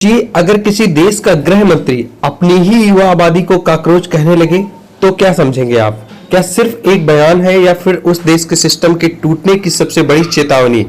कि अगर किसी देश का गृह मंत्री अपनी ही युवा आबादी को कॉकरोच कहने लगे तो क्या समझेंगे आप? क्या सिर्फ एक बयान है या फिर उस देश के सिस्टम के टूटने की सबसे बड़ी चेतावनी?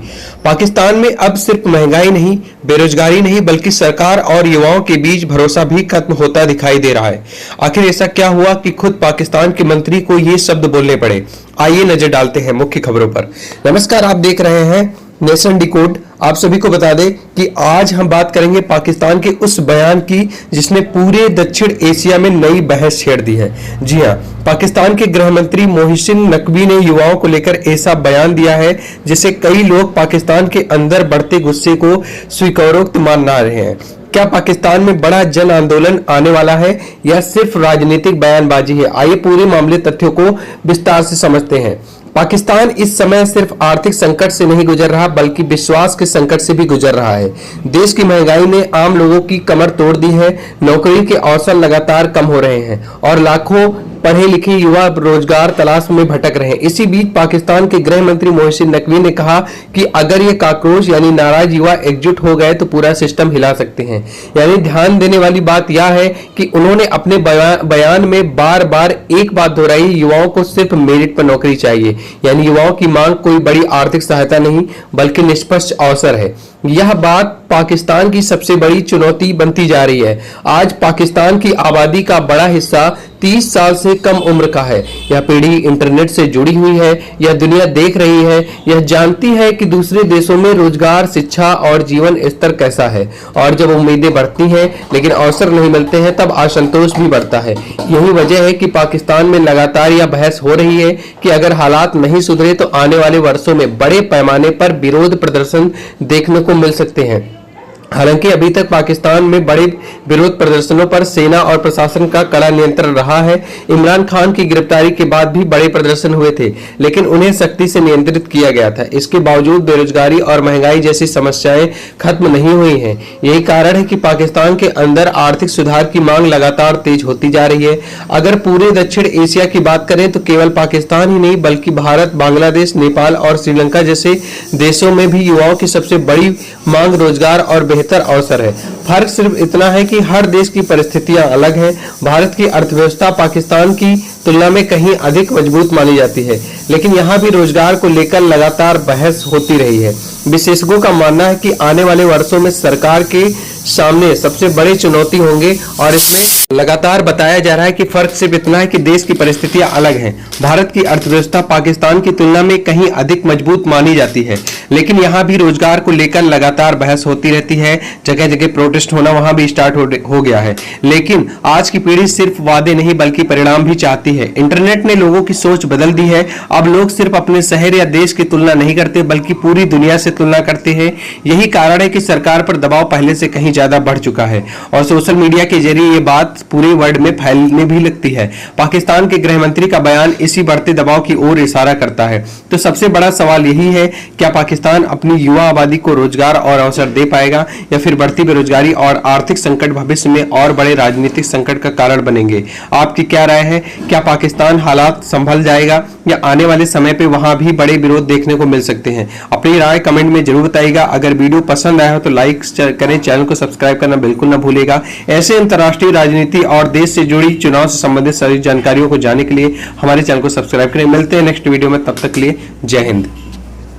पाकिस्तान में अब सिर्फ महंगाई नहीं, बेरोजगारी नहीं, बल्कि सरकार और युवाओं के बीच भरोसा भी खत्म होता दिखाई दे रहा है। आखिर ऐसा क्या हुआ कि खुद पाकिस्तान के मंत्री को ये शब्द बोलने पड़े? आइए नजर डालते हैं मुख्य खबरों पर। नमस्कार, आप देख रहे हैं नेशन डिकोड। आप सभी को बता दें कि आज हम बात करेंगे पाकिस्तान के उस बयान की जिसने पूरे दक्षिण एशिया में नई बहस छेड़ दी है। जी हां, पाकिस्तान के गृह मंत्री मोहसिन नकवी ने युवाओं को लेकर ऐसा बयान दिया है जिसे कई लोग पाकिस्तान के अंदर बढ़ते गुस्से को स्वीकारोक्त मान रहे हैं। क्या पाकिस्तान में बड़ा जन आंदोलन आने वाला है या सिर्फ राजनीतिक बयानबाजी है? आइए पूरे मामले तथ्यों को विस्तार से समझते हैं। पाकिस्तान इस समय सिर्फ आर्थिक संकट से नहीं गुजर रहा बल्कि विश्वास के संकट से भी गुजर रहा है। देश की महंगाई ने आम लोगों की कमर तोड़ दी है, नौकरी के अवसर लगातार कम हो रहे हैं और लाखों पढ़े लिखे युवा रोजगार तलाश में भटक रहे हैं। इसी बीच पाकिस्तान के गृह मंत्री मोहसिन नकवी ने कहा कि अगर ये कॉकरोच यानी नाराज युवा एकजुट हो गए तो पूरा सिस्टम हिला सकते हैं। यानी ध्यान देने वाली बात यह है कि उन्होंने अपने बयान में बार बार एक बात दोहराई, युवाओं को सिर्फ मेरिट पर नौकरी चाहिए। यानी युवाओं की मांग कोई बड़ी आर्थिक सहायता नहीं बल्कि निष्पक्ष अवसर है। यह बात पाकिस्तान की सबसे बड़ी चुनौती बनती जा रही है। आज पाकिस्तान की आबादी का बड़ा हिस्सा 30 साल से कम उम्र का है। यह पीढ़ी इंटरनेट से जुड़ी हुई है, यह दुनिया देख रही है, यह जानती है कि दूसरे देशों में रोजगार, शिक्षा और जीवन स्तर कैसा है। और जब उम्मीदें बढ़ती हैं लेकिन अवसर नहीं मिलते हैं तब असंतोष भी बढ़ता है। यही वजह है कि पाकिस्तान में लगातार यह बहस हो रही है कि अगर हालात नहीं सुधरे तो आने वाले वर्षों में बड़े पैमाने पर विरोध प्रदर्शन देखने को मिल सकते हैं। हालांकि अभी तक पाकिस्तान में बड़े विरोध प्रदर्शनों पर सेना और प्रशासन का कड़ा नियंत्रण रहा है। इमरान खान की गिरफ्तारी के बाद भी बड़े प्रदर्शन हुए थे लेकिन उन्हें सख्ती से नियंत्रित किया गया था। इसके बावजूद बेरोजगारी और महंगाई जैसी समस्याएं खत्म नहीं हुई हैं। यही कारण है कि पाकिस्तान के अंदर आर्थिक सुधार की मांग लगातार तेज होती जा रही है। अगर पूरे दक्षिण एशिया की बात करें तो केवल पाकिस्तान ही नहीं बल्कि भारत, बांग्लादेश, नेपाल और श्रीलंका जैसे देशों में भी युवाओं की सबसे बड़ी मांग रोजगार और बेहतर अवसर है। फर्क सिर्फ इतना है कि हर देश की परिस्थितियां अलग हैं। भारत की अर्थव्यवस्था पाकिस्तान की तुलना में कहीं अधिक मजबूत मानी जाती है लेकिन यहां भी रोजगार को लेकर लगातार बहस होती रही है। विशेषज्ञों का मानना है कि आने वाले वर्षों में सरकार के सामने सबसे बड़ी चुनौती होंगे और इसमें लगातार बताया जा रहा है कि फर्क सिर्फ इतना है कि देश की परिस्थितियां अलग हैं। भारत की अर्थव्यवस्था पाकिस्तान की तुलना में कहीं अधिक मजबूत मानी जाती है लेकिन यहां भी रोजगार को लेकर लगातार बहस होती रहती है। जगह जगह प्रोटेस्ट होना वहां भी स्टार्ट हो गया है। लेकिन आज की पीढ़ी सिर्फ वादे नहीं बल्कि परिणाम भी चाहती है। इंटरनेट ने लोगों की सोच बदल दी है। अब लोग सिर्फ अपने शहर या देश की तुलना नहीं करते बल्कि पूरी दुनिया से तुलना करते हैं। यही कारण है कि सरकार पर दबाव पहले से कहीं ज्यादा बढ़ चुका है और सोशल मीडिया के जरिए ये बात पूरे वर्ल्ड में फैलने भी लगती है। पाकिस्तान के गृह मंत्री का बयान इसी बढ़ते दबाव की ओर इशारा करता है। तो सबसे बड़ा सवाल यही है, क्या पाकिस्तान अपनी युवा आबादी को रोजगार और अवसर दे पाएगा या फिर बढ़ती बेरोजगारी और आर्थिक संकट भविष्य में और बड़े राजनीतिक संकट का कारण बनेंगे? आपकी क्या राय है? क्या पाकिस्तान हालात संभल जाएगा या आने वाले समय पे वहां भी बड़े विरोध देखने को मिल सकते हैं? अपनी राय कमेंट में जरूर बताइएगा। अगर वीडियो पसंद आया हो तो लाइक करें, चैनल को सब्सक्राइब करना बिल्कुल ना भूलिएगा। ऐसे अंतर्राष्ट्रीय राजनीति और देश से जुड़ी चुनाव से संबंधित सारी जानकारियों को जानने के लिए हमारे चैनल को सब्सक्राइब करें। मिलते हैं नेक्स्ट वीडियो में, तब तक के लिए जय हिंद।